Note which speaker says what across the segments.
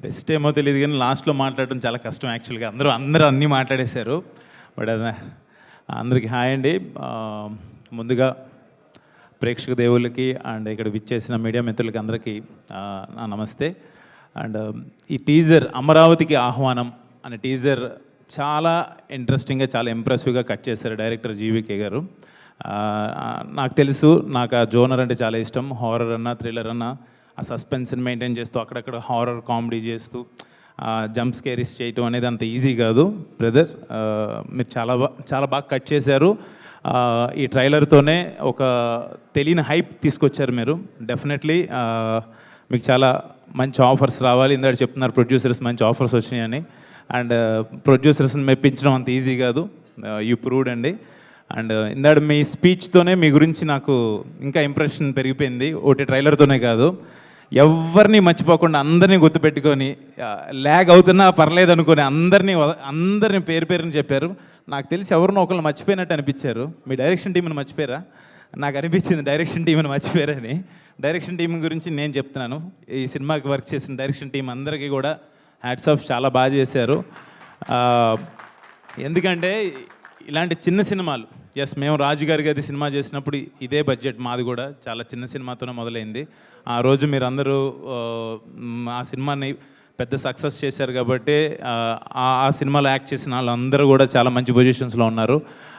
Speaker 1: Best ఏమో తెలియదు కానీ లాస్ట్లో మాట్లాడడం చాలా కష్టం యాక్చువల్గా. అందరూ అన్నీ మాట్లాడేశారు. బట్ అదే అందరికీ హాయ్ అండి. ముందుగా ప్రేక్షక దేవుళ్ళకి అండ్ ఇక్కడ విచ్చేసిన మీడియా మిత్రులకి అందరికీ నా నమస్తే. అండ్ ఈ టీజర్ అమరావతికి ఆహ్వానం అనే టీజర్ చాలా ఇంట్రెస్టింగ్గా చాలా ఇంప్రెసివ్గా కట్ చేశారు డైరెక్టర్ జీవీకే గారు. నాకు తెలుసు, నాకు ఆ జోనర్ అంటే చాలా ఇష్టం. హారర్ అన్నా థ్రిల్లర్ అన్నా ఆ సస్పెన్స్ని మెయింటైన్ చేస్తూ అక్కడక్కడ హారర్ కామెడీ చేస్తూ జంప్ స్కేరీస్ చేయటం అనేది అంత ఈజీ కాదు బ్రదర్. మీరు చాలా బాగా కట్ చేశారు. ఈ ట్రైలర్తోనే ఒక తెలియని హైప్ తీసుకొచ్చారు మీరు. డెఫినెట్లీ మీకు చాలా మంచి ఆఫర్స్ రావాలి. ఇందాక చెప్తున్నారు ప్రొడ్యూసర్స్ మంచి ఆఫర్స్ వచ్చినాయని. అండ్ ప్రొడ్యూసర్స్ని మెప్పించడం అంత ఈజీ కాదు. యూ ప్రూవ్డ్ అండి. అండ్ ఇందాక మీ స్పీచ్తోనే మీ గురించి నాకు ఇంకా ఇంప్రెషన్ పెరిగిపోయింది. ఒకటి ట్రైలర్తోనే కాదు, ఎవరిని మర్చిపోకుండా అందరినీ గుర్తుపెట్టుకొని ల్యాగ్ అవుతున్నా పర్లేదు అనుకొని అందరినీ పేరుని చెప్పారు. నాకు తెలిసి ఎవరినో ఒకళ్ళు మర్చిపోయినట్టు అనిపించారు. మీ డైరెక్షన్ టీంని మర్చిపోయారా? నాకు అనిపించింది డైరెక్షన్ టీంని మర్చిపోయారని. డైరెక్షన్ టీం గురించి నేను చెప్తున్నాను. ఈ సినిమాకి వర్క్ చేసిన డైరెక్షన్ టీం అందరికీ కూడా హ్యాట్స్ ఆఫ్, చాలా బాగా చేశారు. ఎందుకంటే ఇలాంటి చిన్న సినిమాలు, ఎస్ మేము రాజుగారి గది సినిమా చేసినప్పుడు ఇదే బడ్జెట్ మాది కూడా చాలా చిన్న సినిమాతోనే మొదలైంది. ఆ రోజు మీరందరూ ఆ సినిమాని పెద్ద సక్సెస్ చేశారు కాబట్టి ఆ సినిమాలో యాక్ట్ చేసిన వాళ్ళందరూ కూడా చాలా మంచి పొజిషన్స్లో ఉన్నారు.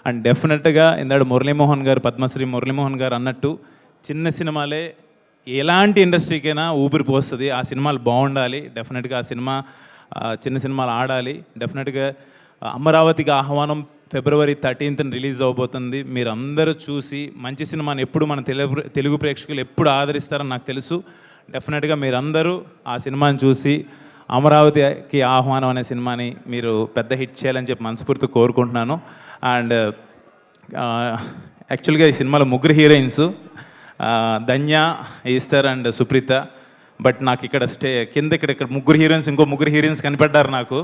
Speaker 1: అండ్ డెఫినెట్గా ఇందాక మురళీమోహన్ గారు, పద్మశ్రీ మురళీమోహన్ గారు అన్నట్టు చిన్న సినిమాలే ఎలాంటి ఇండస్ట్రీకైనా ఊపిరి పోస్తుంది. ఆ సినిమాలు బాగుండాలి. డెఫినెట్గా ఆ సినిమా చిన్న సినిమాలు ఆడాలి. డెఫినెట్గా అమరావతికి ఆహ్వానం February 13th రిలీజ్ అవబోతుంది. మీరు అందరూ చూసి మంచి సినిమాని ఎప్పుడు మన తెలుగు ప్రేక్షకులు ఎప్పుడు ఆదరిస్తారని నాకు తెలుసు. డెఫినెట్గా మీరందరూ ఆ సినిమాని చూసి అమరావతికి ఆహ్వానం అనే సినిమాని మీరు పెద్ద హిట్ చేయాలని చెప్పి మనస్ఫూర్తి కోరుకుంటున్నాను. అండ్ యాక్చువల్గా ఈ సినిమాలో ముగ్గురు heroines, Dhanya, ఈస్తర్ and Supritha. But నాకు ఇక్కడ ఇక్కడ ముగ్గురు హీరోయిన్స్, ఇంకో ముగ్గురు హీరోయిన్స్ కనిపడ్డారు నాకు.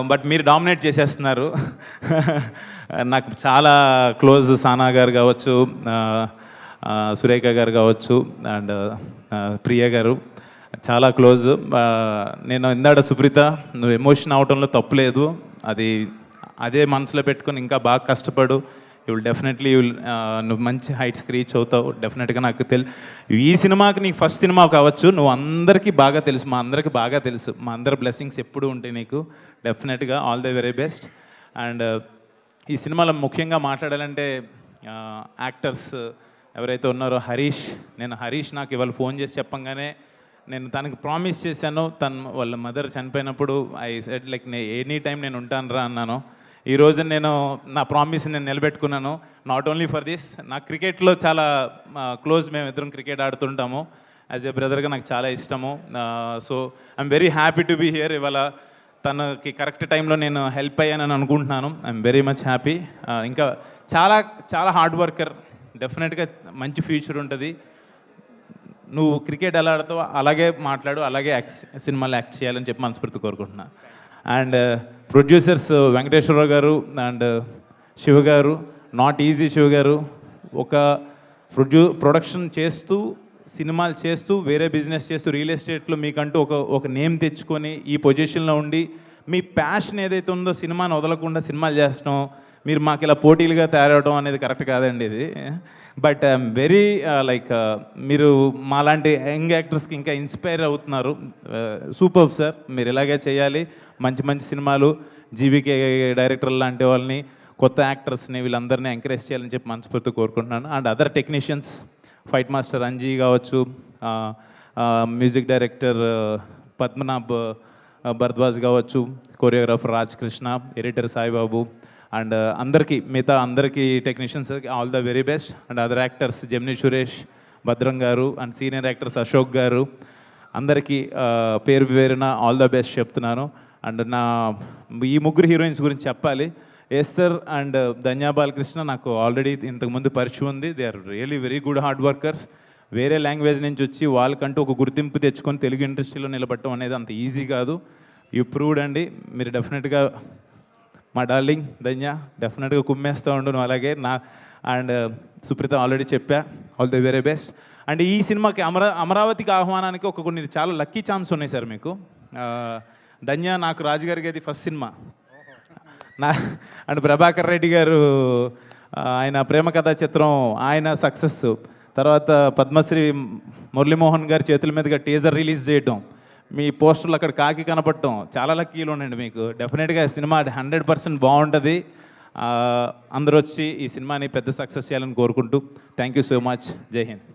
Speaker 1: బట్ మీరు డామినేట్ చేసేస్తున్నారు. నాకు చాలా క్లోజ్ సానా గారు కావచ్చు, సురేఖ గారు కావచ్చు, అండ్ ప్రియ గారు చాలా క్లోజ్. నేను ఇందాక సుప్రీత, నువ్వు ఎమోషన్ అవటంలో తప్పులేదు. అదే మనసులో పెట్టుకొని ఇంకా బాగా కష్టపడు. డెఫినెట్లీ నువ్వు మంచి హైట్స్కి రీచ్ అవుతావు. డెఫినెట్గా నాకు ఈ సినిమాకి నీకు ఫస్ట్ సినిమా కావచ్చు, నువ్వు అందరికీ బాగా తెలుసు, మా అందరికీ బాగా తెలుసు. మా అందరి బ్లెస్సింగ్స్ ఎప్పుడూ ఉంటాయి నీకు. డెఫినెట్గా all the very best. And ఈ సినిమాలో ముఖ్యంగా మాట్లాడాలంటే యాక్టర్స్ ఎవరైతే ఉన్నారో హరీష్. హరీష్ నాకు ఇవాళ ఫోన్ చేసి చెప్పంగానే నేను తనకి ప్రామిస్ చేశాను. వాళ్ళ మదర్ చనిపోయినప్పుడు I said like any time నేను ఉంటాను రా అన్నాను. ఈరోజు నేను నా ప్రామిస్ నేను నిలబెట్టుకున్నాను. నాట్ ఓన్లీ ఫర్ దిస్, నాకు క్రికెట్లో చాలా క్లోజ్, మేము ఇద్దరం క్రికెట్ ఆడుతుంటాము. యాజ్ ఏ బ్రదర్గా నాకు చాలా ఇష్టము. So I'm very happy to be here. ఇవాళ తనకి కరెక్ట్ టైంలో నేను హెల్ప్ అయ్యానని అనుకుంటున్నాను. I'm very much happy. ఇంకా చాలా చాలా హార్డ్ వర్కర్. డెఫినెట్గా మంచి ఫ్యూచర్ ఉంటుంది. నువ్వు క్రికెట్ ఎలా ఆడతావో అలాగే మాట్లాడు, అలాగే సినిమాలో యాక్ట్ చేయాలని చెప్పి మనస్ఫూర్తి కోరుకుంటున్నా. అండ్ ప్రొడ్యూసర్స్ వెంకటేశ్వరరావు గారు అండ్ శివ గారు, నాట్ ఈజీ. శివ గారు ఒక ప్రొడక్షన్ చేస్తూ, సినిమాలు చేస్తూ, వేరే బిజినెస్ చేస్తూ, రియల్ ఎస్టేట్లో మీకంటూ ఒక నేమ్ తెచ్చుకొని ఈ పొజిషన్లో ఉండి మీ ప్యాషన్ ఏదైతే ఉందో సినిమాని వదలకుండా సినిమాలు చేస్తాం, మీరు మాకు ఇలా పోటీలుగా తయారవడం అనేది కరెక్ట్ కాదండి ఇది. బట్ ఐఎమ్ వెరీ లైక్ మీరు మాలాంటి యంగ్ యాక్టర్స్కి ఇంకా ఇన్స్పైర్ అవుతున్నారు. సూపర్ సార్, మీరు ఇలాగే చేయాలి. మంచి మంచి సినిమాలు, జీవీకే డైరెక్టర్ లాంటి వాళ్ళని, కొత్త యాక్టర్స్ని వీళ్ళందరినీ ఎంకరేజ్ చేయాలని చెప్పి మనస్ఫూర్తి కోరుకుంటున్నాను. And other technicians, fight master Anji కావచ్చు, మ్యూజిక్ డైరెక్టర్ పద్మనాభ్ భరద్వాజ్ కావచ్చు, choreographer Raj Krishna, editor Saibabu, and మిగతా అందరికీ technicians all the very best. And other actors Gemini Suresh, Bhadram garu, and senior actors Ashok garu, అందరికీ పేరున ఆల్ ద బెస్ట్ చెప్తున్నాను. అండ్ ఈ ముగ్గురు హీరోయిన్స్ గురించి చెప్పాలి. ఎస్తర్ అండ్ ధన్యా బాలకృష్ణ నాకు ఆల్రెడీ ఇంతకుముందు పరిచయం ఉంది. They are really very good hard workers. వేరే లాంగ్వేజ్ నుంచి వచ్చి వాళ్ళకంటూ ఒక గుర్తింపు తెచ్చుకొని తెలుగు ఇండస్ట్రీలో నిలబడటం అనేది అంత ఈజీ కాదు. యూ ప్రూవ్డ్ అండి. మీరు డెఫినెట్గా మా డార్లింగ్ ధన్య, డెఫినెట్గా కుమ్మేస్తూ ఉండు నువ్వు అలాగే. అండ్ సుప్రీత ఆల్రెడీ చెప్పా, all the very best. And ఈ సినిమాకి అమరావతికి ఆహ్వానానికి కొన్ని చాలా లక్కీ ఛాన్స్ ఉన్నాయి సార్ మీకు. ధన్య నాకు రాజుగారికి అది ఫస్ట్ సినిమా నా అండ్ ప్రభాకర్ రెడ్డి గారు ఆయన ప్రేమ కథా చిత్రం ఆయన సక్సెస్, తర్వాత పద్మశ్రీ మురళీమోహన్ గారి చేతుల మీదుగా టీజర్ రిలీజ్ చేయటం, మీ పోస్టర్లు అక్కడ కాకి కనపడటం, చాలా లక్కీలు ఉండండి మీకు. డెఫినెట్గా సినిమా 100% బాగుంటుంది. అందరూ వచ్చి ఈ సినిమాని పెద్ద సక్సెస్ చేయాలని కోరుకుంటూ థ్యాంక్ యూ సో మచ్. జై హింద్.